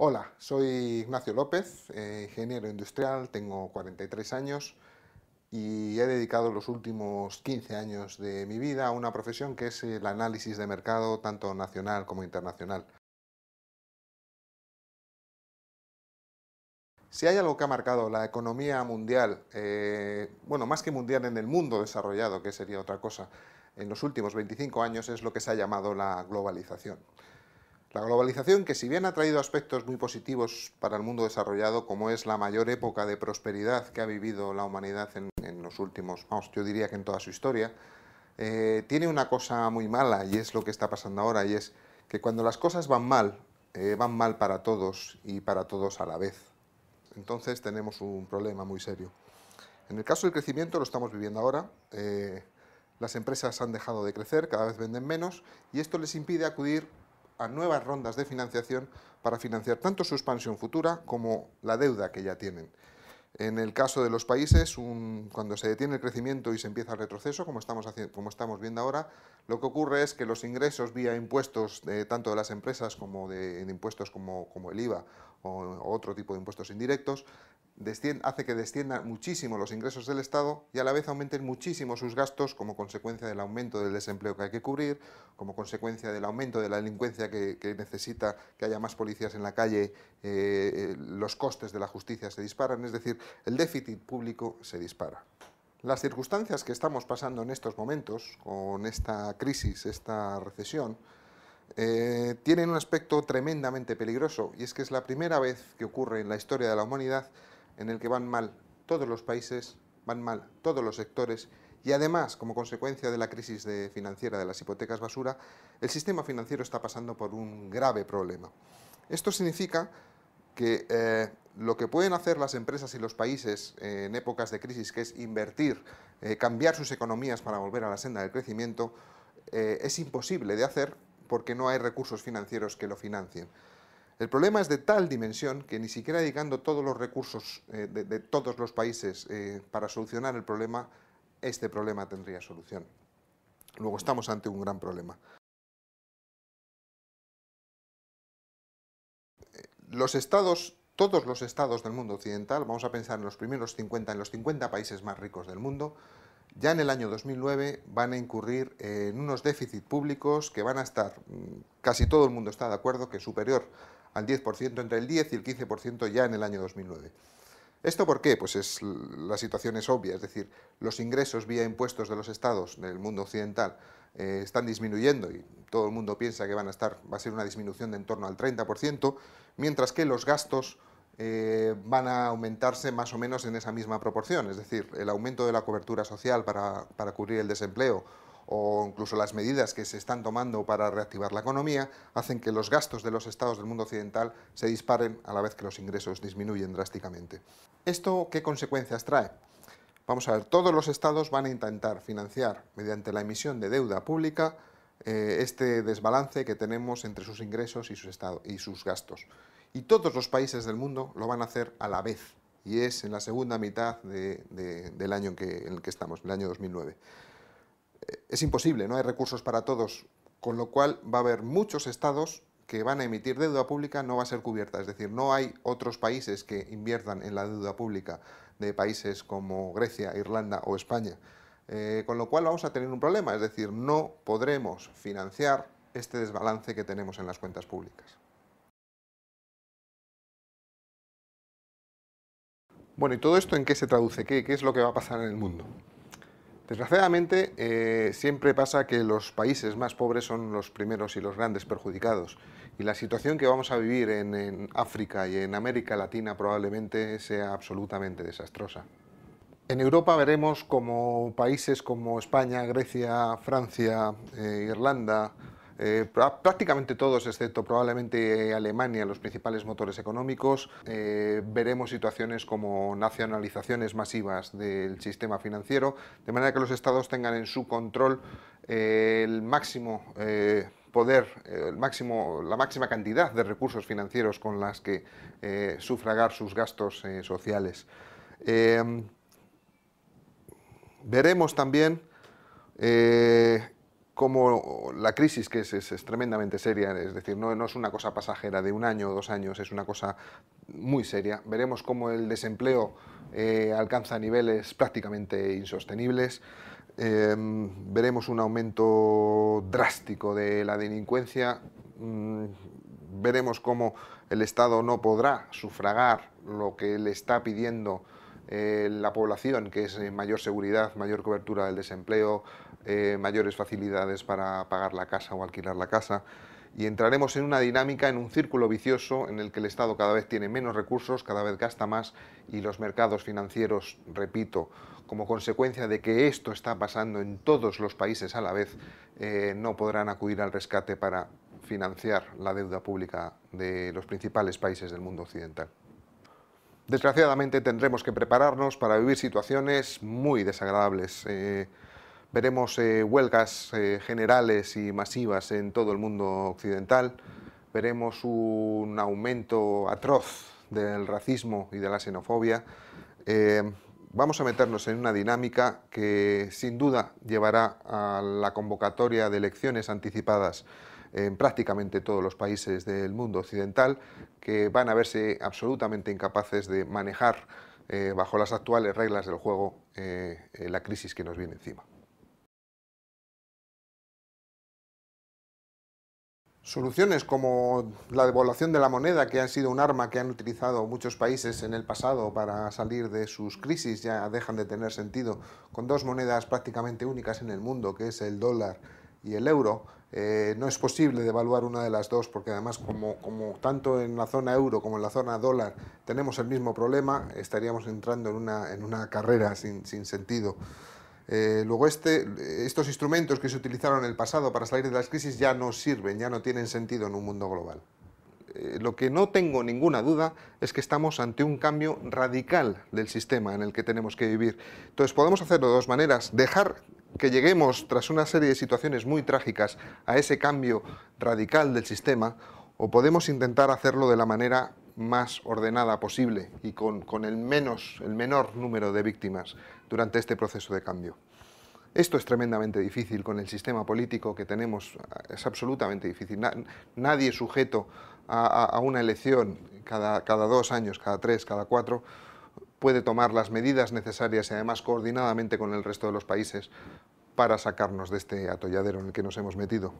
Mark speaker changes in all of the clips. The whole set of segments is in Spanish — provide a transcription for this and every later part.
Speaker 1: Hola, soy Ignacio López, ingeniero industrial, tengo 43 años y he dedicado los últimos 15 años de mi vida a una profesión que es el análisis de mercado, tanto nacional como internacional. Si hay algo que ha marcado la economía mundial, bueno, más que mundial en el mundo desarrollado, que sería otra cosa, en los últimos 25 años es lo que se ha llamado la globalización. La globalización, que si bien ha traído aspectos muy positivos para el mundo desarrollado, como es la mayor época de prosperidad que ha vivido la humanidad en los últimos, vamos, yo diría que en toda su historia, tiene una cosa muy mala y es lo que está pasando ahora, y es que cuando las cosas van mal para todos y para todos a la vez. Entonces tenemos un problema muy serio. En el caso del crecimiento lo estamos viviendo ahora. Las empresas han dejado de crecer, cada vez venden menos y esto les impide acudir a nuevas rondas de financiación para financiar tanto su expansión futura como la deuda que ya tienen. En el caso de los países, cuando se detiene el crecimiento y se empieza el retroceso, como estamos viendo ahora, lo que ocurre es que los ingresos vía impuestos, tanto de las empresas como de impuestos como el IVA o otro tipo de impuestos indirectos, hace que desciendan muchísimo los ingresos del Estado y a la vez aumenten muchísimo sus gastos como consecuencia del aumento del desempleo que hay que cubrir, como consecuencia del aumento de la delincuencia que necesita que haya más policías en la calle, los costes de la justicia se disparan, es decir, el déficit público se dispara. Las circunstancias que estamos pasando en estos momentos, con esta crisis, esta recesión, tienen un aspecto tremendamente peligroso, y es que es la primera vez que ocurre en la historia de la humanidad en el que van mal todos los países, van mal todos los sectores, y además, como consecuencia de la crisis financiera de las hipotecas basura, el sistema financiero está pasando por un grave problema. Esto significa que lo que pueden hacer las empresas y los países en épocas de crisis, que es invertir, cambiar sus economías para volver a la senda del crecimiento, es imposible de hacer porque no hay recursos financieros que lo financien. El problema es de tal dimensión que ni siquiera dedicando todos los recursos de todos los países para solucionar el problema, este problema tendría solución. Luego estamos ante un gran problema. Los estados, todos los estados del mundo occidental, vamos a pensar en los primeros 50, en los 50 países más ricos del mundo, ya en el año 2009 van a incurrir en unos déficits públicos que van a estar, casi todo el mundo está de acuerdo, que superior al 10%, entre el 10 y el 15% ya en el año 2009. ¿Esto por qué? Pues la situación es obvia, es decir, los ingresos vía impuestos de los estados del mundo occidental están disminuyendo y todo el mundo piensa que va a ser una disminución de en torno al 30%, mientras que los gastos van a aumentarse más o menos en esa misma proporción, es decir, el aumento de la cobertura social para cubrir el desempleo o incluso las medidas que se están tomando para reactivar la economía, hacen que los gastos de los estados del mundo occidental se disparen a la vez que los ingresos disminuyen drásticamente. ¿Esto qué consecuencias trae? Vamos a ver, todos los estados van a intentar financiar mediante la emisión de deuda pública este desbalance que tenemos entre sus ingresos y sus gastos. Y todos los países del mundo lo van a hacer a la vez, y es en la segunda mitad del año en el que estamos, el año 2009. Es imposible, no hay recursos para todos, con lo cual va a haber muchos estados que van a emitir deuda pública, no va a ser cubierta, es decir, no hay otros países que inviertan en la deuda pública de países como Grecia, Irlanda o España, con lo cual vamos a tener un problema, es decir, no podremos financiar este desbalance que tenemos en las cuentas públicas. Bueno, ¿y todo esto en qué se traduce? ¿Qué es lo que va a pasar en el mundo? Desgraciadamente, siempre pasa que los países más pobres son los primeros y los grandes perjudicados. Y la situación que vamos a vivir en África y en América Latina probablemente sea absolutamente desastrosa. En Europa veremos como países como España, Grecia, Francia, Irlanda, prácticamente todos, excepto probablemente Alemania, los principales motores económicos, veremos situaciones como nacionalizaciones masivas del sistema financiero, de manera que los estados tengan en su control el máximo poder, la máxima cantidad de recursos financieros con las que sufragar sus gastos sociales. Veremos también cómo la crisis, que es tremendamente seria, es decir, no es una cosa pasajera de un año o 2 años, es una cosa muy seria. Veremos cómo el desempleo alcanza niveles prácticamente insostenibles. Veremos un aumento drástico de la delincuencia. Veremos cómo el Estado no podrá sufragar lo que le está pidiendo la población, que es mayor seguridad, mayor cobertura del desempleo, mayores facilidades para pagar la casa o alquilar la casa, y entraremos en una dinámica, en un círculo vicioso en el que el Estado cada vez tiene menos recursos, cada vez gasta más, y los mercados financieros, repito, como consecuencia de que esto está pasando en todos los países a la vez, no podrán acudir al rescate para financiar la deuda pública de los principales países del mundo occidental. Desgraciadamente tendremos que prepararnos para vivir situaciones muy desagradables. Veremos huelgas generales y masivas en todo el mundo occidental. Veremos un aumento atroz del racismo y de la xenofobia. Vamos a meternos en una dinámica que sin duda llevará a la convocatoria de elecciones anticipadas en prácticamente todos los países del mundo occidental, que van a verse absolutamente incapaces de manejar bajo las actuales reglas del juego la crisis que nos viene encima. Soluciones como la devaluación de la moneda, que ha sido un arma que han utilizado muchos países en el pasado para salir de sus crisis, ya dejan de tener sentido. Con dos monedas prácticamente únicas en el mundo, que es el dólar y el euro, no es posible devaluar una de las dos, porque además como tanto en la zona euro como en la zona dólar tenemos el mismo problema, estaríamos entrando en una carrera sin sentido. Luego estos instrumentos que se utilizaron en el pasado para salir de las crisis ya no sirven, ya no tienen sentido en un mundo global. Lo que no tengo ninguna duda es que estamos ante un cambio radical del sistema en el que tenemos que vivir. Entonces podemos hacerlo de dos maneras: dejar que lleguemos, tras una serie de situaciones muy trágicas, a ese cambio radical del sistema, o podemos intentar hacerlo de la manera más ordenada posible y con el menor número de víctimas durante este proceso de cambio. Esto es tremendamente difícil con el sistema político que tenemos, es absolutamente difícil. Nadie sujeto a una elección cada 2 años, cada 3, cada 4, puede tomar las medidas necesarias y además coordinadamente con el resto de los países para sacarnos de este atolladero en el que nos hemos metido.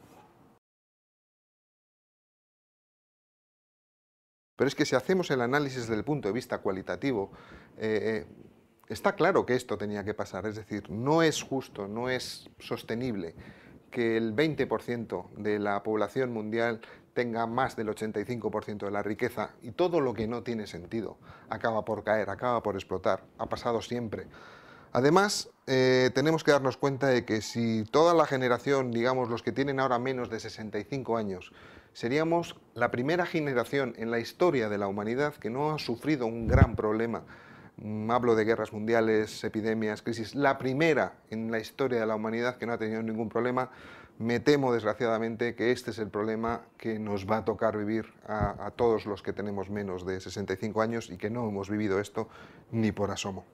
Speaker 1: Pero es que si hacemos el análisis desde el punto de vista cualitativo, está claro que esto tenía que pasar. Es decir, no es justo, no es sostenible que el 20% de la población mundial tenga más del 85% de la riqueza, y todo lo que no tiene sentido acaba por caer, acaba por explotar. Ha pasado siempre. Además, tenemos que darnos cuenta de que si toda la generación, digamos los que tienen ahora menos de 65 años, seríamos la primera generación en la historia de la humanidad que no ha sufrido un gran problema. Hablo de guerras mundiales, epidemias, crisis. La primera en la historia de la humanidad que no ha tenido ningún problema. Me temo, desgraciadamente, que este es el problema que nos va a tocar vivir a todos los que tenemos menos de 65 años y que no hemos vivido esto ni por asomo.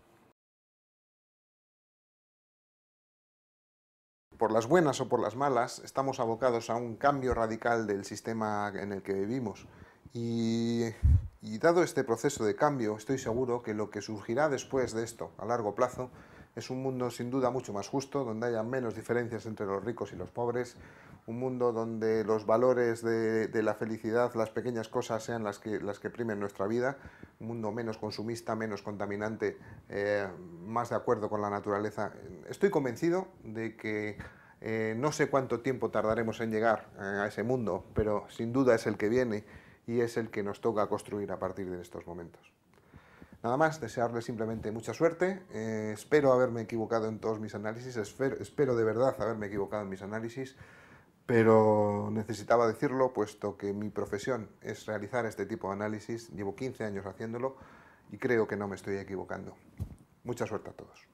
Speaker 1: Por las buenas o por las malas, estamos abocados a un cambio radical del sistema en el que vivimos. Y dado este proceso de cambio, estoy seguro que lo que surgirá después de esto, a largo plazo, es un mundo sin duda mucho más justo, donde haya menos diferencias entre los ricos y los pobres, un mundo donde los valores de la felicidad, las pequeñas cosas, sean las que primen nuestra vida, un mundo menos consumista, menos contaminante, más de acuerdo con la naturaleza. Estoy convencido de que no sé cuánto tiempo tardaremos en llegar a ese mundo, pero sin duda es el que viene y es el que nos toca construir a partir de estos momentos. Nada más, desearles simplemente mucha suerte. Espero haberme equivocado en todos mis análisis, espero de verdad haberme equivocado en mis análisis, pero necesitaba decirlo, puesto que mi profesión es realizar este tipo de análisis. Llevo 15 años haciéndolo y creo que no me estoy equivocando. Mucha suerte a todos.